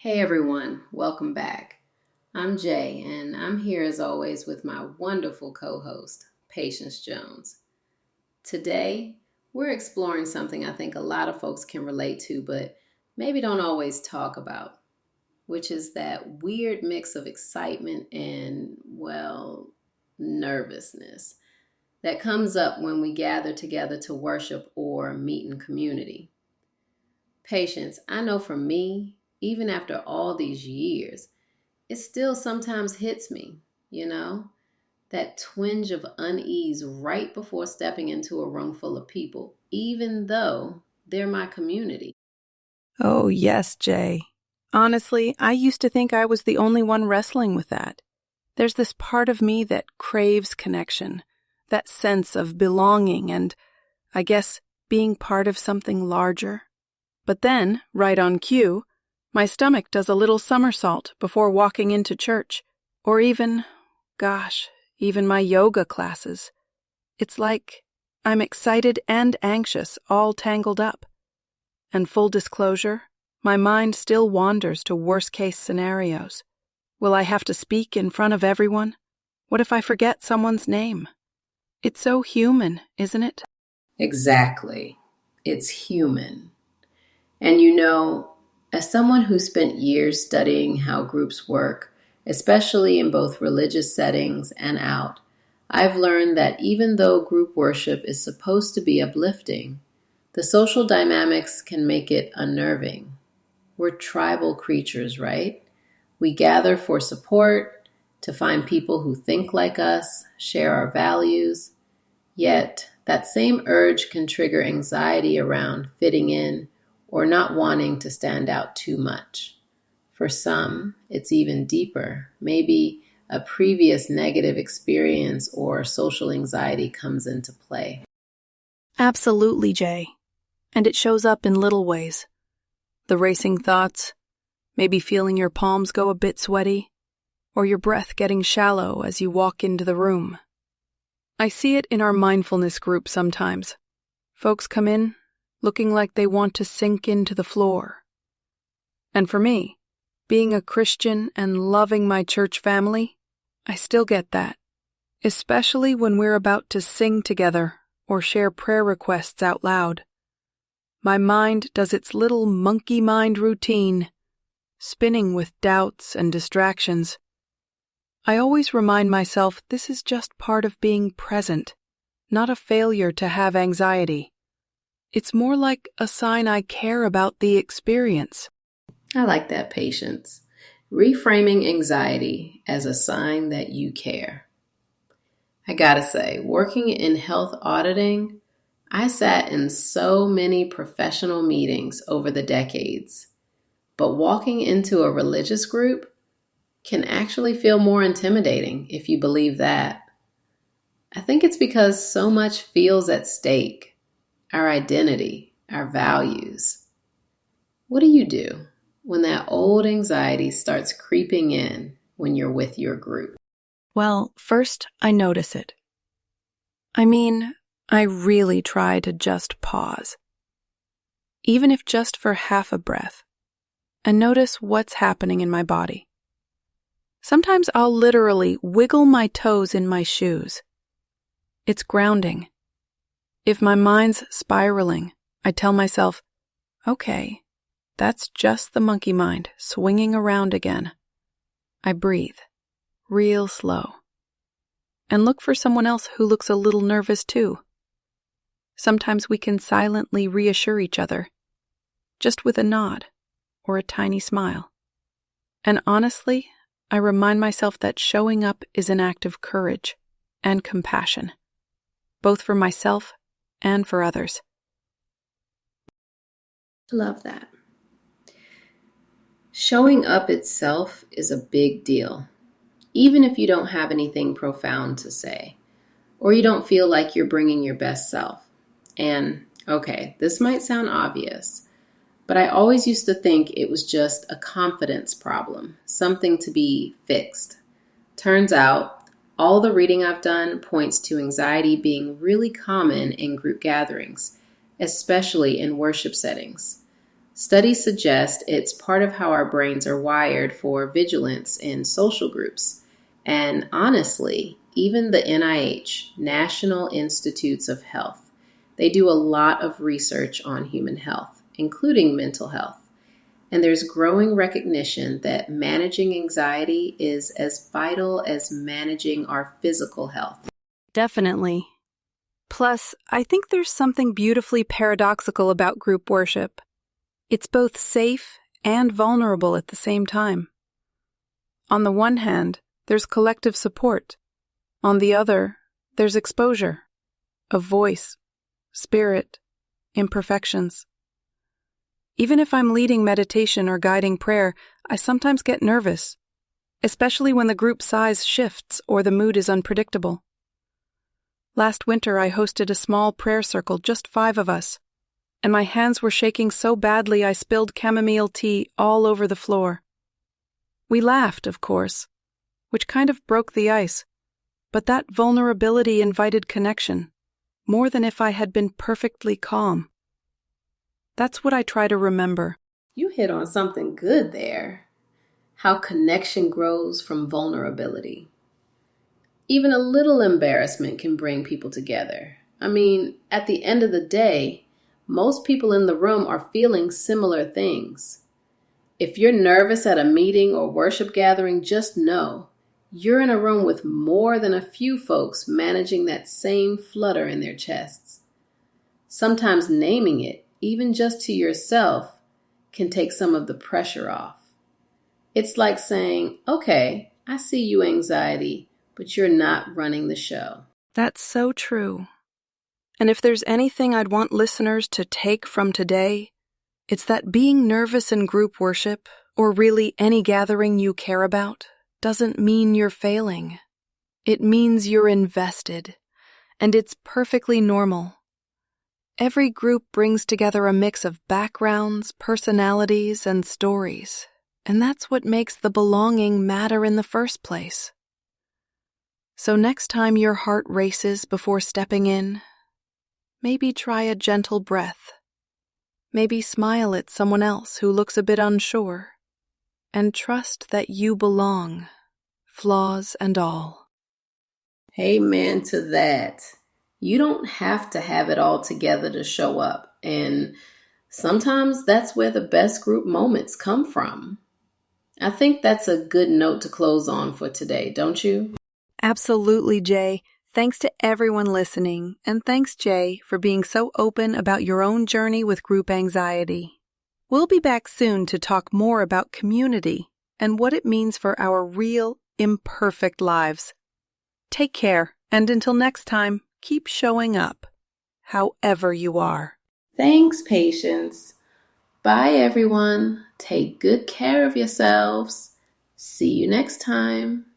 Hey everyone, welcome back. I'm Jay, and I'm here as always with my wonderful co host, Patience Jones. Today, we're exploring something I think a lot of folks can relate to, but maybe don't always talk about, which is that weird mix of excitement and, well, nervousness that comes up when we gather together to worship or meet in community. Patience, I know for me, even after all these years, it still sometimes hits me, you know, that twinge of unease right before stepping into a room full of people, even though they're my community. Oh, yes, Jay. Honestly, I used to think I was the only one wrestling with that. There's this part of me that craves connection, that sense of belonging and, I guess, being part of something larger. But then, right on cue, my stomach does a little somersault before walking into church, or even my yoga classes. It's like I'm excited and anxious all tangled up. And full disclosure, my mind still wanders to worst-case scenarios. Will I have to speak in front of everyone? What if I forget someone's name? It's so human, isn't it? Exactly. It's human. And you know, as someone who spent years studying how groups work, especially in both religious settings and out, I've learned that even though group worship is supposed to be uplifting, the social dynamics can make it unnerving. We're tribal creatures, right? We gather for support, to find people who think like us, share our values. Yet, that same urge can trigger anxiety around fitting in or not wanting to stand out too much. For some, it's even deeper. Maybe a previous negative experience or social anxiety comes into play. Absolutely, Jay. And it shows up in little ways. The racing thoughts, maybe feeling your palms go a bit sweaty, or your breath getting shallow as you walk into the room. I see it in our mindfulness group sometimes. Folks come in looking like they want to sink into the floor. And for me, being a Christian and loving my church family, I still get that, especially when we're about to sing together or share prayer requests out loud. My mind does its little monkey mind routine, spinning with doubts and distractions. I always remind myself this is just part of being present, not a failure to have anxiety. It's more like a sign I care about the experience. I like that, Patience. Reframing anxiety as a sign that you care. I gotta say, working in health auditing, I sat in so many professional meetings over the decades, but walking into a religious group can actually feel more intimidating if you believe that. I think it's because so much feels at stake: our identity, our values. What do you do when that old anxiety starts creeping in when you're with your group? Well, first, I notice it. I really try to just pause, even if just for half a breath, and notice what's happening in my body. Sometimes I'll literally wiggle my toes in my shoes. It's grounding. If my mind's spiraling, I tell myself, okay, that's just the monkey mind swinging around again. I breathe, real slow, and look for someone else who looks a little nervous too. Sometimes we can silently reassure each other, just with a nod or a tiny smile. And honestly, I remind myself that showing up is an act of courage and compassion, both for myself and for others. Love that. Showing up itself is a big deal, even if you don't have anything profound to say, or you don't feel like you're bringing your best self. And, okay, this might sound obvious, but I always used to think it was just a confidence problem, something to be fixed. Turns out, all the reading I've done points to anxiety being really common in group gatherings, especially in worship settings. Studies suggest it's part of how our brains are wired for vigilance in social groups. And honestly, even the NIH, National Institutes of Health, they do a lot of research on human health, including mental health. And there's growing recognition that managing anxiety is as vital as managing our physical health. Definitely. Plus, I think there's something beautifully paradoxical about group worship. It's both safe and vulnerable at the same time. On the one hand, there's collective support. On the other, there's exposure of voice, spirit, imperfections. Even if I'm leading meditation or guiding prayer, I sometimes get nervous, especially when the group size shifts or the mood is unpredictable. Last winter, I hosted a small prayer circle, just 5 of us, and my hands were shaking so badly I spilled chamomile tea all over the floor. We laughed, of course, which kind of broke the ice, but that vulnerability invited connection, more than if I had been perfectly calm. That's what I try to remember. You hit on something good there. How connection grows from vulnerability. Even a little embarrassment can bring people together. I mean, at the end of the day, most people in the room are feeling similar things. If you're nervous at a meeting or worship gathering, just know you're in a room with more than a few folks managing that same flutter in their chests. Sometimes naming it, even just to yourself, can take some of the pressure off. It's like saying, okay, I see you, anxiety, but you're not running the show. That's so true. And if there's anything I'd want listeners to take from today, it's that being nervous in group worship, or really any gathering you care about, doesn't mean you're failing. It means you're invested, and it's perfectly normal. Every group brings together a mix of backgrounds, personalities, and stories, and that's what makes the belonging matter in the first place. So next time your heart races before stepping in, maybe try a gentle breath. Maybe smile at someone else who looks a bit unsure, and trust that you belong, flaws and all. Amen to that. You don't have to have it all together to show up. And sometimes that's where the best group moments come from. I think that's a good note to close on for today, don't you? Absolutely, Jay. Thanks to everyone listening, and thanks, Jay, for being so open about your own journey with group anxiety. We'll be back soon to talk more about community and what it means for our real, imperfect lives. Take care, and until next time, keep showing up, however you are. Thanks, Patience. Bye, everyone. Take good care of yourselves. See you next time.